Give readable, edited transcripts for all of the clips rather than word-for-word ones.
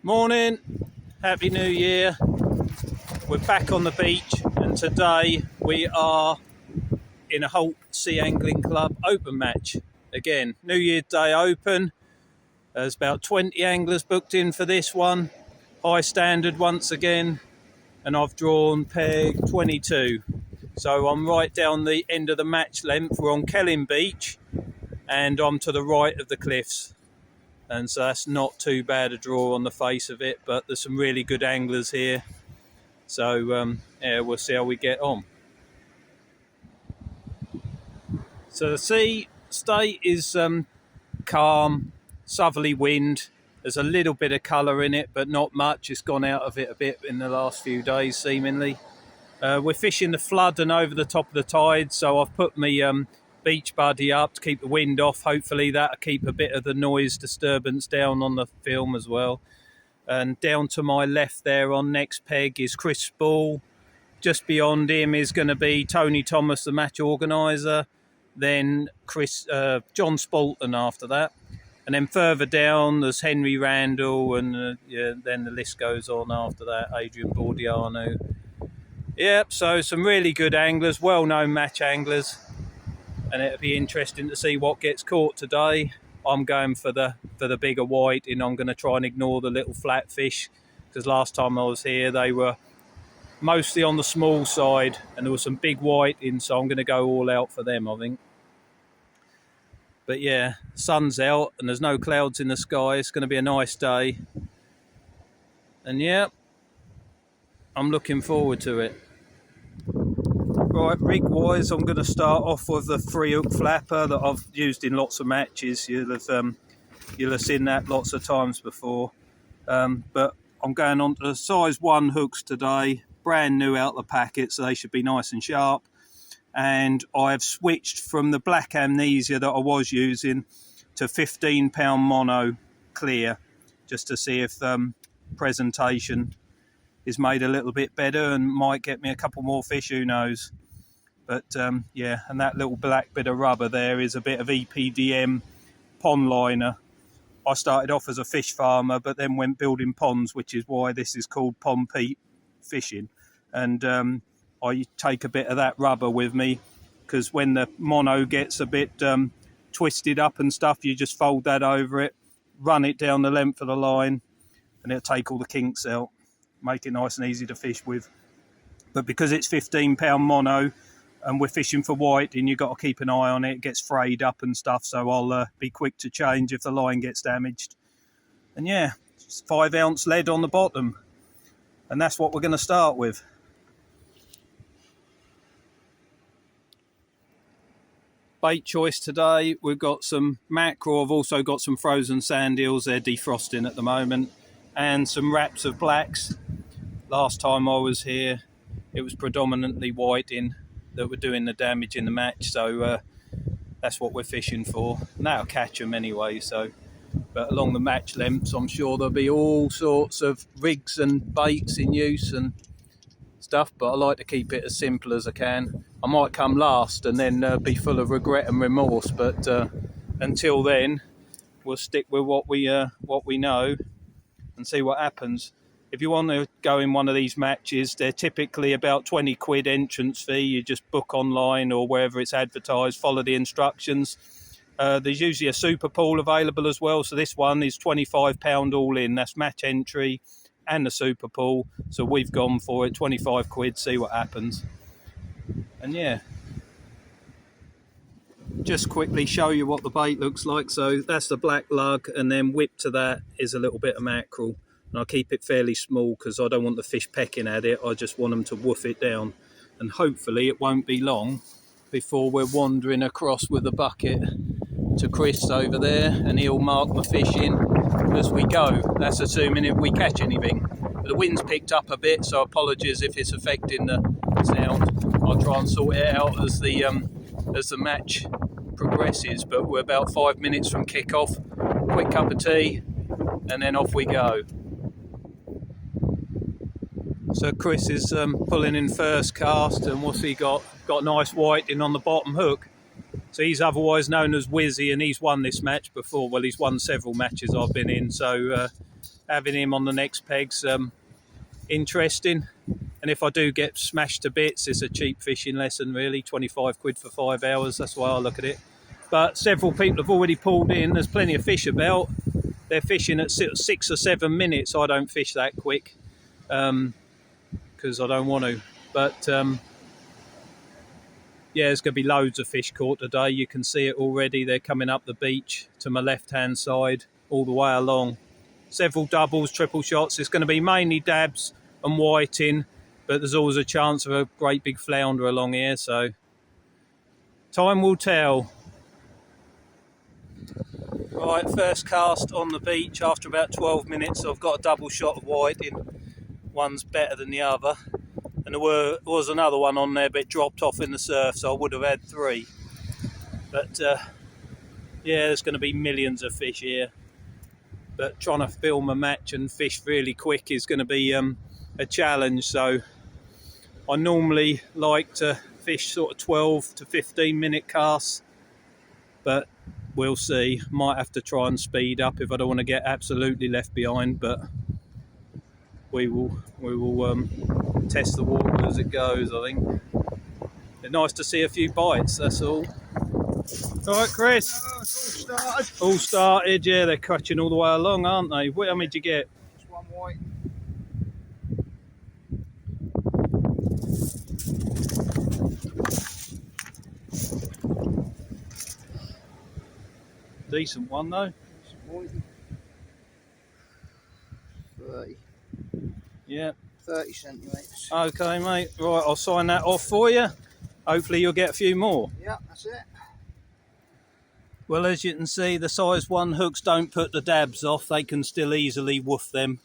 Morning, Happy New Year. We're back on the beach and today we are in a Holt Sea Angling Club open match. Again, New Year's Day open. There's about 20 anglers booked in for this one. High standard once again, and I've drawn peg 22. So I'm right down the end of the match length. We're on Kelling Beach and I'm to the right of the cliffs. And so that's not too bad a draw on the face of it, but there's some really good anglers here. So yeah, we'll see how we get on. So the sea state is calm, southerly wind. There's a little bit of colour in it, but not much. It's gone out of it a bit in the last few days, seemingly. We're fishing the flood and over the top of the tide, so I've put my beach buddy up to keep the wind off. Hopefully that'll keep a bit of the noise disturbance down on the film as well. And down to my left there on next peg is Chris Ball. Just beyond him is going to be Tony Thomas, the match organiser. Then John Spalton after that. And then further down there's Henry Randall, and then the list goes on after that, Adrian Bordiano. Yep, so some really good anglers, well-known match anglers. And it'll be interesting to see what gets caught today. I'm going for the bigger white, and I'm going to try and ignore the little flat fish, because last time I was here they were mostly on the small side and there was some big white in, so I'm going to go all out for them, I think. But yeah, sun's out and there's no clouds in the sky. It's going to be a nice day. And yeah, I'm looking forward to it. Right, rig-wise, I'm going to start off with the 3-hook flapper that I've used in lots of matches. You'll have seen that lots of times before. But I'm going on to the size 1 hooks today, brand new out the packet, so they should be nice and sharp. And I've switched from the black amnesia that I was using to 15-pound mono clear, just to see if presentation is made a little bit better and might get me a couple more fish, who knows. But yeah, and that little black bit of rubber there is a bit of EPDM pond liner. I started off as a fish farmer, but then went building ponds, which is why this is called Pond Pete fishing. And I take a bit of that rubber with me, because when the mono gets a bit twisted up and stuff, you just fold that over it, run it down the length of the line, and it'll take all the kinks out, make it nice and easy to fish with. But because it's 15-pound mono and we're fishing for white, and you've got to keep an eye on it, it gets frayed up and stuff, so I'll be quick to change if the line gets damaged. And yeah, just 5-ounce lead on the bottom, and that's what we're going to start with. Bait choice today, we've got some mackerel. I've also got some frozen sand eels, they're defrosting at the moment, and some wraps of blacks. Last time I was here it was predominantly whiting that were doing the damage in the match, so that's what we're fishing for, and that'll catch them anyway. So, but along the match lengths I'm sure there'll be all sorts of rigs and baits in use and stuff, but I like to keep it as simple as I can. I might come last and then be full of regret and remorse, but until then we'll stick with what we know and see what happens. If you want to go in one of these matches, they're typically about 20 quid entrance fee. You just book online or wherever it's advertised, follow the instructions. There's usually a super pool available as well, so this one is £25 all in. That's match entry and the super pool, so we've gone for it, 25 quid, see what happens. And yeah, just quickly show you what the bait looks like. So that's the black lug, and then whipped to that is a little bit of mackerel. And I keep it fairly small because I don't want the fish pecking at it. I just want them to woof it down. And hopefully it won't be long before we're wandering across with a bucket to Chris over there, and he'll mark my fish in as we go. That's assuming if we catch anything. But the wind's picked up a bit, so apologies if it's affecting the sound. I'll try and sort it out as the match progresses. But we're about 5 minutes from kick-off. Quick cup of tea, and then off we go. So Chris is pulling in first cast, and what's he got? Got nice whiting on the bottom hook. So he's otherwise known as Wizzy, and he's won this match before. Well, he's won several matches I've been in. So having him on the next peg's interesting. And if I do get smashed to bits, it's a cheap fishing lesson really, 25 quid for 5 hours, that's why I look at it. But several people have already pulled in, there's plenty of fish about. They're fishing at 6 or 7 minutes. I don't fish that quick because I don't want to. But yeah, there's going to be loads of fish caught today. You can see it already. They're coming up the beach to my left-hand side all the way along. Several doubles, triple shots. It's going to be mainly dabs and whiting, but there's always a chance of a great big flounder along here. So time will tell. Right, first cast on the beach after about 12 minutes. I've got a double shot of whiting. One's better than the other. And there was another one on there, but it dropped off in the surf, so I would have had 3. But yeah, there's going to be millions of fish here. But trying to film a match and fish really quick is going to be a challenge. So I normally like to fish sort of 12 to 15 minute casts, but we'll see. Might have to try and speed up if I don't want to get absolutely left behind, but we will test the water as it goes, I think. It's nice to see a few bites, that's all. All right, Chris. All started, yeah, they're catching all the way along, aren't they? How many did you get? Just one white. Decent one, though. 30. Yeah. 30 centimetres. Okay, mate. Right, I'll sign that off for you. Hopefully you'll get a few more. Yeah, that's it. Well, as you can see, the size 1 hooks don't put the dabs off. They can still easily woof them.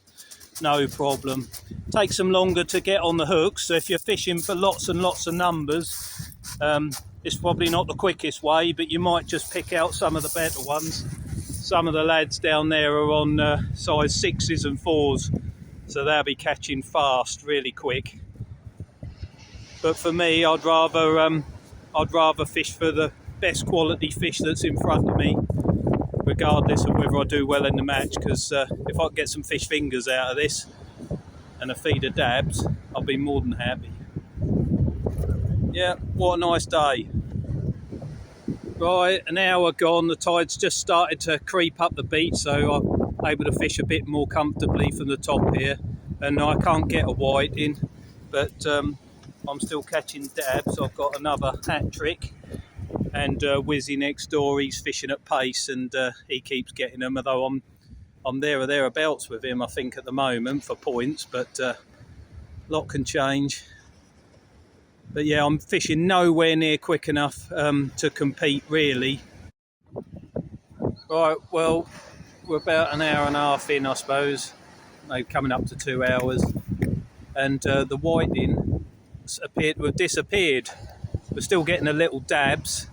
No problem. Takes them longer to get on the hooks, so if you're fishing for lots and lots of numbers, it's probably not the quickest way, but you might just pick out some of the better ones. Some of the lads down there are on size 6s and 4s, so they'll be catching fast, really quick. But for me, I'd rather fish for the best quality fish that's in front of me, regardless of whether I do well in the match, because if I can get some fish fingers out of this and a feed of dabs, I'll be more than happy. Yeah, what a nice day. Right, an hour gone, the tide's just started to creep up the beach, so I'm able to fish a bit more comfortably from the top here, and I can't get a white in, but I'm still catching dabs. I've got another hat trick, and Wizzy next door, he's fishing at pace, and he keeps getting them, although I'm there or thereabouts with him, I think, at the moment for points, but a lot can change. But yeah, I'm fishing nowhere near quick enough to compete, really. Right, well, we're about an hour and a half in, I suppose. Maybe coming up to 2 hours. And the whiting appeared to have disappeared. We're still getting the little dabs,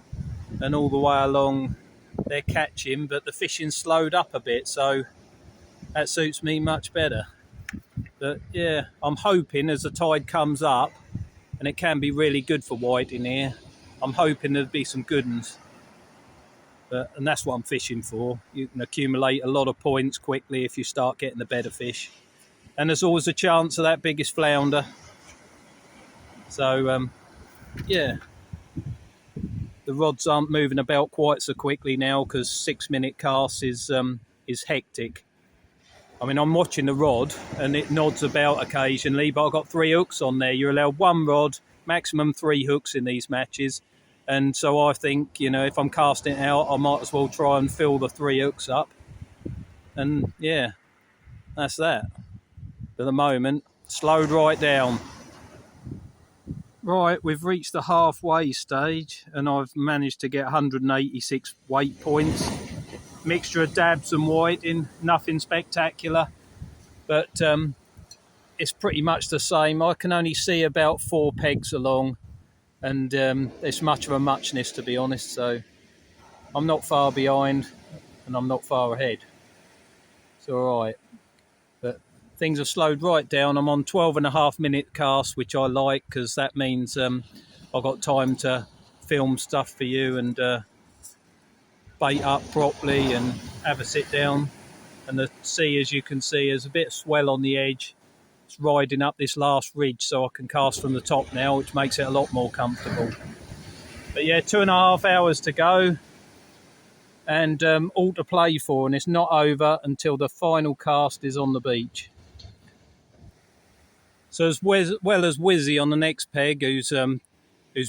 and all the way along they're catching, but the fishing slowed up a bit, so that suits me much better. But yeah, I'm hoping as the tide comes up, and it can be really good for whiting here, I'm hoping there'll be some good ones. And that's what I'm fishing for. You can accumulate a lot of points quickly if you start getting the better fish. And there's always a chance of that biggest flounder. So, yeah. The rods aren't moving about quite so quickly now because 6 minute cast is hectic. I mean, I'm watching the rod and it nods about occasionally, but I've got 3 hooks on there. You're allowed 1 rod, maximum 3 hooks in these matches. And so I think, you know, if I'm casting it out, I might as well try and fill the 3 hooks up. And yeah, that's that. At the moment, slowed right down. Right, we've reached the halfway stage and I've managed to get 186 weight points. Mixture of dabs and whiting, nothing spectacular, but it's pretty much the same. I can only see about 4 pegs along, and it's much of a muchness, to be honest, so I'm not far behind and I'm not far ahead. It's all right, but things have slowed right down. I'm on 12.5 minute cast, which I like because that means I've got time to film stuff for you and bait up properly and have a sit down and the sea, as you can see, is a bit of swell on the edge. It's riding up this last ridge, so I can cast from the top now, which makes it a lot more comfortable. But yeah, 2.5 hours to go, and all to play for, and it's not over until the final cast is on the beach. So as well as Wizzy on the next peg, who's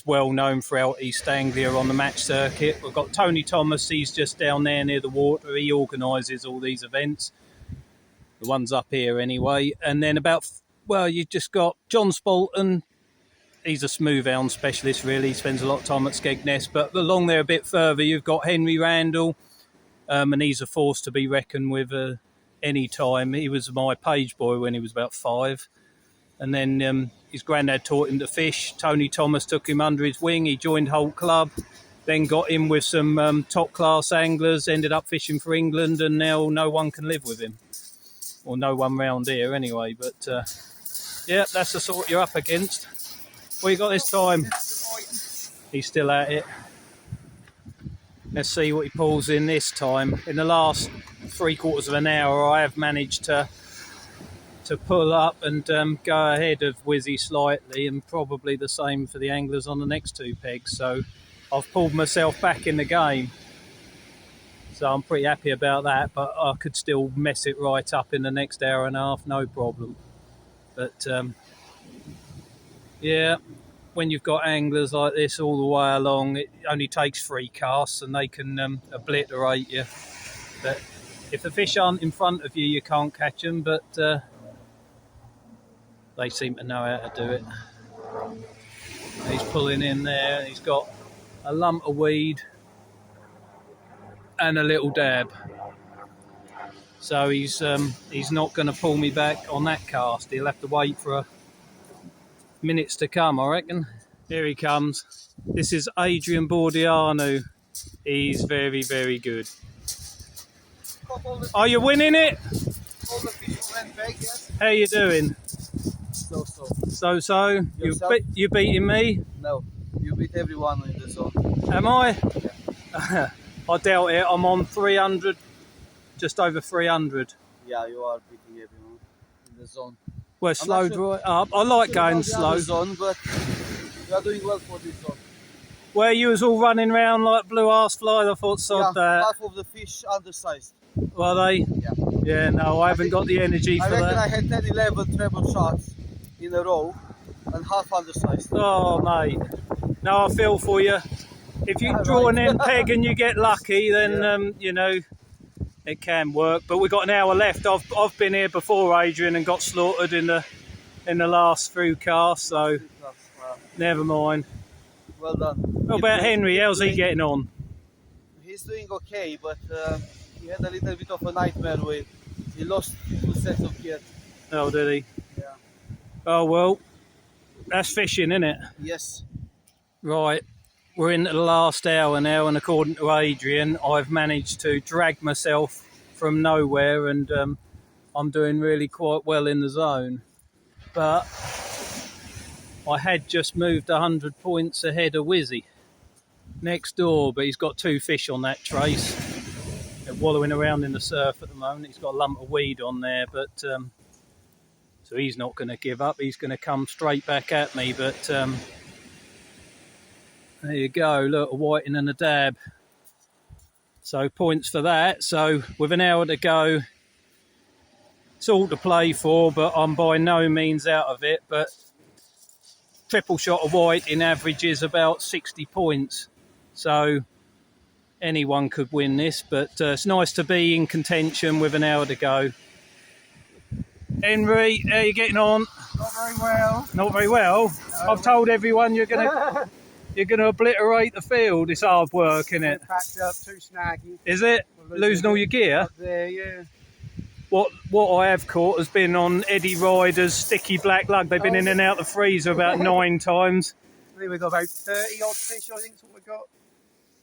well known throughout East Anglia on the match circuit, we've got Tony Thomas. He's just down there near the water. He organises all these events. The one's up here anyway. And then you've just got John Spalton. He's a smooth hound specialist, really. He spends a lot of time at Skegness. But along there a bit further, you've got Henry Randall, and he's a force to be reckoned with any time. He was my page boy when he was about 5. And then his granddad taught him to fish. Tony Thomas took him under his wing. He joined Holt Club, then got in with some top-class anglers, ended up fishing for England, and now no one can live with him. Or no one round here anyway. But, yeah, that's the sort you're up against. What you got this time? He's still at it. Let's see what he pulls in this time. In the last 3/4 of an hour, I have managed to pull up and go ahead of Wizzy slightly, and probably the same for the anglers on the next 2 pegs. So I've pulled myself back in the game. So I'm pretty happy about that, but I could still mess it right up in the next hour and a half, no problem. But yeah, when you've got anglers like this all the way along, it only takes 3 casts and they can obliterate you. But if the fish aren't in front of you, you can't catch them, but they seem to know how to do it. He's pulling in there. He's got a lump of weed and a little dab. So he's not going to pull me back on that cast. He'll have to wait for minutes to come, I reckon. Here he comes. This is Adrian Bordiano. He's very, very good. Are you winning it? All the fish went back, yes? How you doing? So. So. You beating me? No, you beat everyone in the zone. Am I? Yeah. I doubt it. I'm on 300, just over 300. Yeah, you are beating everyone in the zone. Well, slowed right up. I like going slow. Zone, but you are doing well for this zone. Where you was all running around like blue-ass flies, I thought, sod that. Half of the fish undersized. Were they? Yeah. Yeah, no, I haven't got the energy for that. I reckon I had 10, 11 treble shots in a row and half undersized. Oh, mate. No, I feel for you. If you draw an end peg and you get lucky, then, you know, it can work. But we've got an hour left. I've been here before, Adrian, and got slaughtered in the last few casts, so never mind. Well done. What about Henry? How's he getting on? He's doing okay, but he had a little bit of a nightmare with he lost 2 sets of gear. Oh, did he? Yeah. Oh, well, that's fishing, isn't it? Yes. Right. We're into the last hour now, and according to Adrian, I've managed to drag myself from nowhere, and I'm doing really quite well in the zone. But I had just moved 100 points ahead of Wizzy next door, but he's got 2 fish on that trace. They're wallowing around in the surf at the moment. He's got a lump of weed on there, but so he's not going to give up. He's going to come straight back at me, but there you go. Look, a whiting and a dab. So points for that. So with an hour to go, it's all to play for, but I'm by no means out of it. But triple shot of white in average is about 60 points. So anyone could win this, but it's nice to be in contention with an hour to go. Henry, how are you getting on? Not very well. Not very well? No. I've told everyone you're going to obliterate the field. It's hard work, isn't it? Packed up, too snaggy. Is it? Losing all your gear? Up there, yeah. What I have caught has been on Eddie Ryder's sticky black lug. They've been in and out the freezer about 9 times. I think we've got about 30 odd fish, I think is what we've got.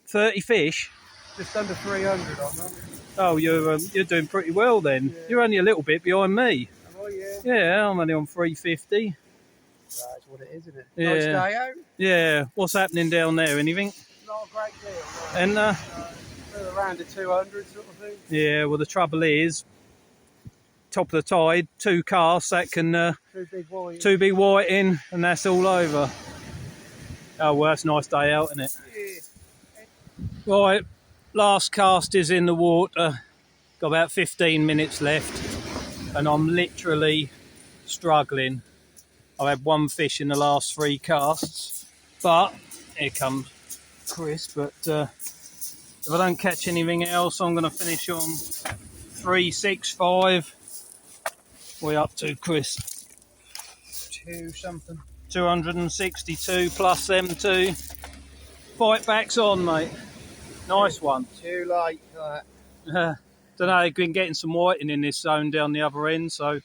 30 fish? Just under 300 on them. Oh, you're doing pretty well then. Yeah. You're only a little bit behind me. Oh, yeah. Yeah, I'm only on 350. That's what it is, isn't it? Yeah. Nice day out. Yeah. What's happening down there? Anything? Not a great deal. No. And around the 200 sort of thing. Yeah. Well, the trouble is, top of the tide, 2 casts, that can Two big white. in, and that's all over. Oh, well, that's a nice day out, isn't it? Yeah. Right, last cast is in the water. Got about 15 minutes left, and I'm literally struggling. I've had 1 fish in the last 3 casts, but here comes Chris. But if I don't catch anything else, I'm going to finish on 365. We're up to, Chris? 2 something. 262 plus them 2. Fight back's on, mate. Nice one. Too late. Don't know, been getting some whiting in this zone down the other end, so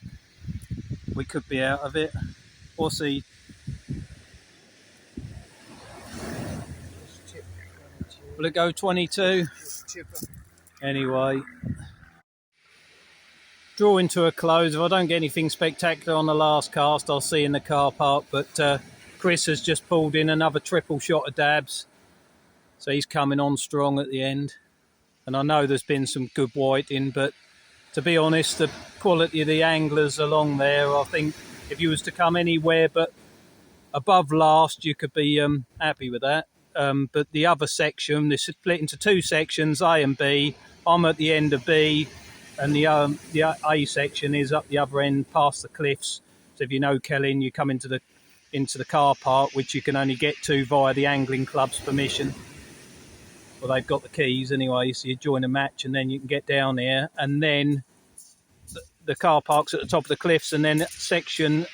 we could be out of it. We'll see. Will it go 22? Anyway, drawing to a close. If I don't get anything spectacular on the last cast, I'll see you in the car park. But Chris has just pulled in another triple shot of dabs, so he's coming on strong at the end. And I know there's been some good whiting, but to be honest, the quality of the anglers along there, I think if you was to come anywhere but above last, you could be happy with that. But the other section, this is split into 2 sections, A and B. I'm at the end of B, and the A section is up the other end past the cliffs. So if you know Kelling, you come into the car park, which you can only get to via the angling club's permission. Well, they've got the keys anyway, so you join a match and then you can get down there. And then the car park's at the top of the cliffs, and then section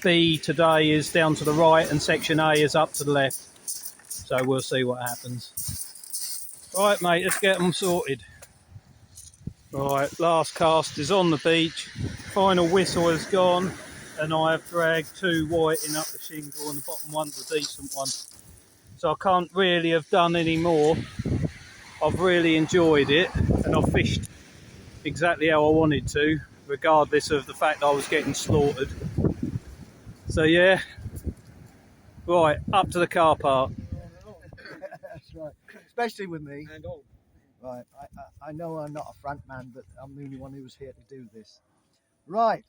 B today is down to the right and section A is up to the left. So we'll see what happens. Right, mate, let's get them sorted. Right, last cast is on the beach. Final whistle has gone, and I have dragged 2 whiting up the shingle, and the bottom one's a decent one. So I can't really have done any more. I've really enjoyed it, and I've fished exactly how I wanted to, regardless of the fact that I was getting slaughtered. So yeah, right, up to the car park. That's right. Especially with me. And all. Right. I know I'm not a front man, but I'm the only one who was here to do this. Right.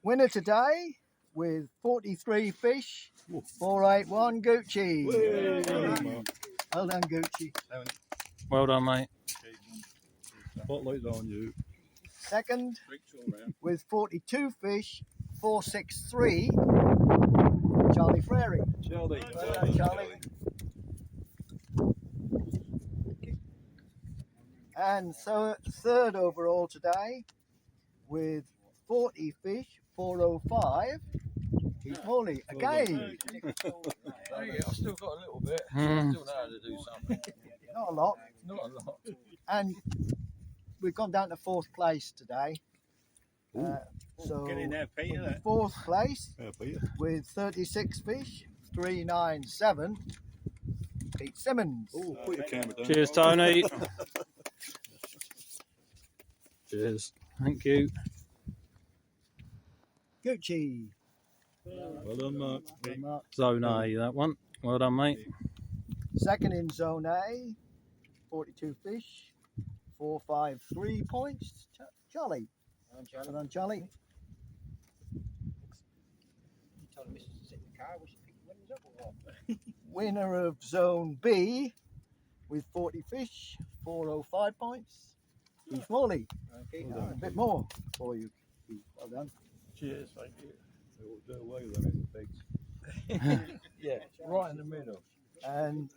Winner today with 43 fish. 481 Gucci. Well done, Gucci. Well done, mate. Spotlight's on you. Second with 42 fish. 463. Charlie Frary. Charlie. Well done, Charlie. And so third overall today with 40 fish, 405. He's Morley again. I've still got a little bit. I still know how to do something. Not a lot. Not a lot. And we've gone down to 4th place today. So Get in there, Peter. 4th place Yeah, Peter. with 36 fish, 397. Pete Simmons. Oh, put your camera down. Cheers, Tony. Cheers. Thank you. Gucci. Well done, Mark. Mark. Zone A, that one. Well done, mate. Second in zone A, 42 fish, 453 points. Charlie. Well done, Charlie. Winner of zone B with 40 fish, 405 points. Keith Morley. A bit more for you. Well done. Cheers, thank you. We'll do away with them pigs. Yeah, right in the middle. And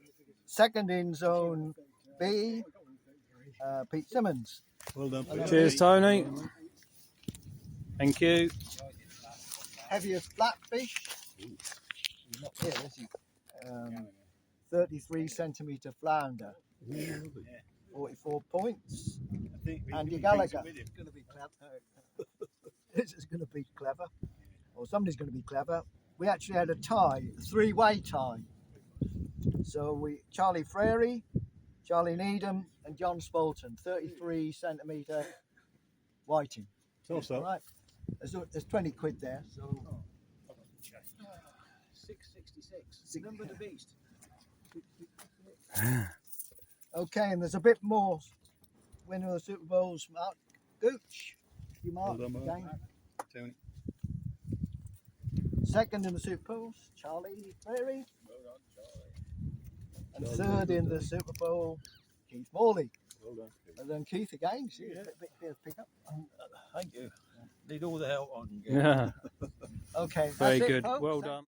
second in zone B, Pete Simmons. Well done, Peter. Cheers, Tony. Thank you. Heaviest flatfish. He's not here, is he? 33 centimetre flounder. 44 points. Andy Gallagher. It's going to be clever. This is going to be clever. Or somebody's going to be clever. We actually had a tie, a 3-way tie. So Charlie Frary, Charlie Needham, and John Spolton, 33 centimetre whiting. Right. There's 20 quid there. So 666. Remember the beast. Okay, and there's a bit more. Winner of the Super Bowls, Mark Gooch. You Mark, Well done, Mark. again. Tony. Second in the Super Bowl, Charlie Berry. And Charlie third in the Super Bowl, Keith Morley. Well done. And then Keith again. See, a bit of pickup. Thank you. Need all the help I can get. Yeah, Okay, very that's it, good. folks. Well Thank- done.